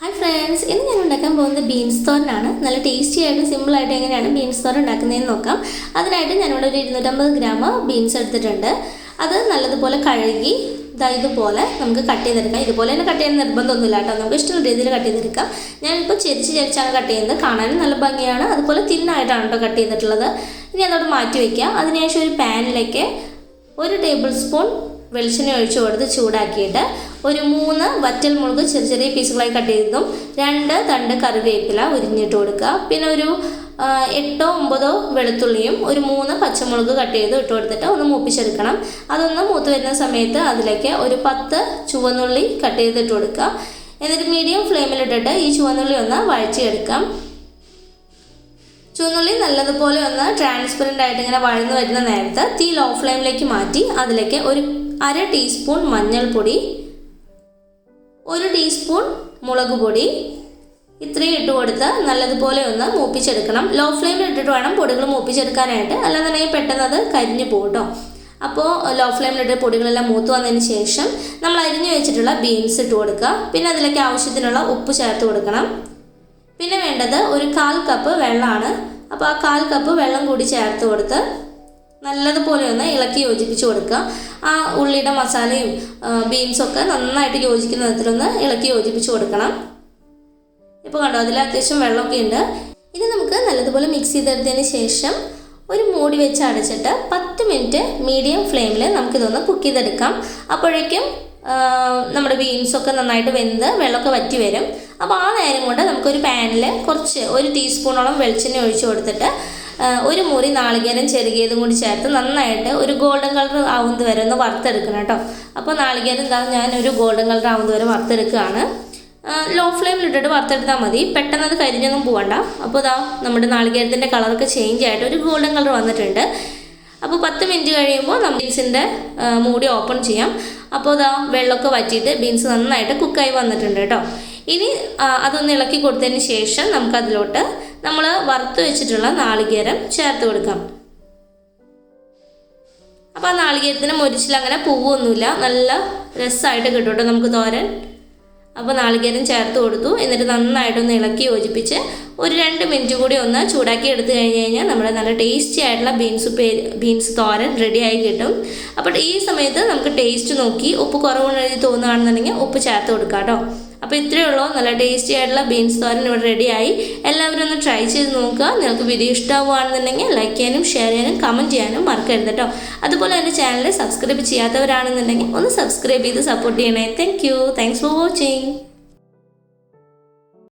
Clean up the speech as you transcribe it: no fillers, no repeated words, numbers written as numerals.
Hi friends, ഇന്ന് ഞാൻ ഉണ്ടാക്കാൻ പോകുന്നത് ബീൻസ് തോരനാണ്. നല്ല ടേസ്റ്റി ആയിട്ട് സിമ്പിൾ ആയിട്ട് എങ്ങനെയാണ് ബീൻസ് തോരൻ ഉണ്ടാക്കുന്നതെന്ന് നോക്കാം. അതിനായിട്ട് ഞാൻ ഇവിടെ ഒരു 250 ഗ്രാം ബീൻസ് എടുത്തിട്ടുണ്ട്. അത് നല്ലതുപോലെ കഴുകി ഇതുപോലെ നമുക്ക് കട്ട് ചെയ്തെടുക്കാം. ഇതുപോലെ തന്നെ കട്ട് ചെയ്യാൻ നിർബന്ധമൊന്നുമില്ല കേട്ടോ, നമുക്ക് ഇഷ്ടമുള്ള രീതിയിൽ കട്ട് ചെയ്തെടുക്കാം. ഞാനിപ്പോൾ ചെരിച്ചാണ് കട്ട് ചെയ്യുന്നത്. കാണാനും നല്ല ഭംഗിയാണ്. അതുപോലെ തിന്നായിട്ടാണ് കേട്ടോ കട്ട് ചെയ്തിട്ടുള്ളത്. ഇനി അതോട് മാറ്റി വയ്ക്കാം. അതിനുശേഷം ഒരു പാനിലേക്ക് 1 ടേബിൾ സ്പൂൺ വെളിച്ചെണ്ണ ഒഴിച്ച് കൊടുത്ത് ചൂടാക്കിയിട്ട് ഒരു 3 വറ്റൽമുളക് ചെറിയ പീസുകളായി കട്ട് ചെയ്തതും 2 തണ്ട് കറിവേപ്പില ഉരിഞ്ഞിട്ട് കൊടുക്കുക. പിന്നെ ഒരു 8-9 വെളുത്തുള്ളിയും ഒരു 3 പച്ചമുളക് കട്ട് ചെയ്ത് ഇട്ട് കൊടുത്തിട്ട് ഒന്ന് മൂപ്പിച്ചെടുക്കണം. അതൊന്ന് മൂത്ത് വരുന്ന സമയത്ത് അതിലേക്ക് ഒരു 10 ചുവന്നുള്ളി കട്ട് ചെയ്തിട്ട് കൊടുക്കുക. എന്നിട്ട് മീഡിയം ഫ്ലെയിമിലിട്ടിട്ട് ഈ ചുവന്നുള്ളി ഒന്ന് വഴറ്റിയെടുക്കാം. ചുവന്നുള്ളി നല്ലതുപോലെ ഒന്ന് ട്രാൻസ്പെറൻ്റ് ആയിട്ട് ഇങ്ങനെ വഴന്നു വരുന്ന നേരത്ത് തീ ലോ ഫ്ലെയിമിലേക്ക് മാറ്റി അതിലേക്ക് ഒരു 1/2 ടീസ്പൂൺ മഞ്ഞൾപ്പൊടി, 1 ടീസ്പൂൺ മുളക് പൊടി ഇത്രയും ഇട്ട് കൊടുത്ത് നല്ലതുപോലെ ഒന്ന് മൂപ്പിച്ചെടുക്കണം. ലോ ഫ്ലെയിമിൽ ഇട്ടിട്ട് വേണം പൊടികൾ മൂപ്പിച്ചെടുക്കാനായിട്ട്, അല്ലാന്നുണ്ടെങ്കിൽ പെട്ടെന്ന് അത് കരിഞ്ഞു പോകട്ടോ. അപ്പോൾ ലോ ഫ്ലെയിമിലിട്ട് പൊടികളെല്ലാം മൂത്ത് വന്നതിന് ശേഷം നമ്മൾ അരിഞ്ഞു വെച്ചിട്ടുള്ള ബീൻസ് ഇട്ട് കൊടുക്കുക. പിന്നെ അതിലേക്ക് ആവശ്യത്തിനുള്ള ഉപ്പ് ചേർത്ത് കൊടുക്കണം. പിന്നെ വേണ്ടത് ഒരു 1/4 കപ്പ് വെള്ളമാണ്. അപ്പോൾ ആ 1/4 കപ്പ് വെള്ളം കൂടി ചേർത്ത് കൊടുത്ത് നല്ലതുപോലെ ഒന്ന് ഇളക്കി യോജിപ്പിച്ച് കൊടുക്കുക. ആ ഉള്ളിയുടെ മസാലയും ബീൻസൊക്കെ നന്നായിട്ട് യോജിക്കുന്ന വിധത്തിലൊന്ന് ഇളക്കി യോജിപ്പിച്ച് കൊടുക്കണം. ഇപ്പോൾ കണ്ടോ, അതിൽ അത്യാവശ്യം വെള്ളമൊക്കെ ഉണ്ട്. ഇനി നമുക്ക് നല്ലതുപോലെ മിക്സ് ചെയ്തെടുത്തതിന് ശേഷം ഒരു മൂടി വെച്ച് അടച്ചിട്ട് 10 മിനിറ്റ് മീഡിയം ഫ്ലെയിമിൽ നമുക്കിതൊന്ന് കുക്ക് ചെയ്തെടുക്കാം. അപ്പോഴേക്കും നമ്മുടെ ബീൻസൊക്കെ നന്നായിട്ട് വെന്ത് വെള്ളമൊക്കെ വറ്റി വരും. അപ്പോൾ ആ നേരം കൊണ്ട് നമുക്കൊരു പാനിൽ 1 ടീസ്പൂണോളം വെളിച്ചെണ്ണ ഒഴിച്ച് കൊടുത്തിട്ട് ഒരു മുറി നാളികേരം ചെറുകിയതും കൂടി ചേർത്ത് നന്നായിട്ട് ഒരു ഗോൾഡൻ കളർ ആവുന്നത് വരെ ഒന്ന് വറുത്തെടുക്കണം കേട്ടോ. അപ്പോൾ നാളികേരം ഞാനൊരു ഗോൾഡൻ കളർ ആവുന്നത് വരെ വറുത്തെടുക്കുകയാണ്. ലോ ഫ്ലെയിമിലിട്ടിട്ട് വറുത്തെടുത്താൽ മതി, പെട്ടെന്ന് അത് കരിഞ്ഞൊന്നും പോകണ്ട. അപ്പോൾ നമ്മുടെ നാളികേരത്തിൻ്റെ കളറൊക്കെ ചേഞ്ച് ആയിട്ട് ഒരു ഗോൾഡൻ കളർ വന്നിട്ടുണ്ട്. അപ്പോൾ 10 മിനിറ്റ് കഴിയുമ്പോൾ നമ്മൾ ബീൻസിൻ്റെ മൂടി ഓപ്പൺ ചെയ്യാം. അപ്പോൾ വെള്ളമൊക്കെ വറ്റിയിട്ട് ബീൻസ് നന്നായിട്ട് കുക്കായി വന്നിട്ടുണ്ട് കേട്ടോ. ഇനി അതൊന്ന് ഇളക്കി കൊടുത്തതിന് ശേഷം നമുക്കതിലോട്ട് നമ്മൾ വറുത്ത് വെച്ചിട്ടുള്ള നാളികേരം ചേർത്ത് കൊടുക്കാം. അപ്പോൾ ആ നാളികേരത്തിന് മൊരിച്ചിൽ അങ്ങനെ പൂവൊന്നുമില്ല, നല്ല രസമായിട്ട് കിട്ടും കേട്ടോ നമുക്ക് തോരൻ. അപ്പോൾ നാളികേരം ചേർത്ത് കൊടുത്തു. എന്നിട്ട് നന്നായിട്ടൊന്ന് ഇളക്കി യോജിപ്പിച്ച് ഒരു 2 മിനിറ്റ് കൂടി ഒന്ന് ചൂടാക്കി എടുത്തു കഴിഞ്ഞാൽ നമ്മുടെ നല്ല ടേസ്റ്റി ആയിട്ടുള്ള ബീൻസ് തോരൻ റെഡിയായി കിട്ടും. അപ്പോൾ ഈ സമയത്ത് നമുക്ക് ടേസ്റ്റ് നോക്കി ഉപ്പ് കുറവുണ്ടെന്ന് തോന്നുകയാണെന്നുണ്ടെങ്കിൽ ഉപ്പ് ചേർത്ത് കൊടുക്കാം കേട്ടോ. അപ്പോൾ ഇത്രയേ ഉള്ളൂ, നല്ല ടേസ്റ്റി ആയിട്ടുള്ള ബീൻസ് തോരൻ ഇവിടെ റെഡിയായി. എല്ലാവരും ഒന്ന് ട്രൈ ചെയ്ത് നോക്കുക. നിങ്ങൾക്ക് വീഡിയോ ഇഷ്ടമാവുകയാണെന്നുണ്ടെങ്കിൽ ലൈക്ക് ചെയ്യാനും ഷെയർ ചെയ്യാനും കമൻറ്റ് ചെയ്യാനും മറക്കരുത് കേട്ടോ. അതുപോലെ എൻ്റെ ചാനൽ സബ്സ്ക്രൈബ് ചെയ്യാത്തവരാണെന്നുണ്ടെങ്കിൽ ഒന്ന് സബ്സ്ക്രൈബ് ചെയ്ത് സപ്പോർട്ട് ചെയ്യണേ. Thanks for watching.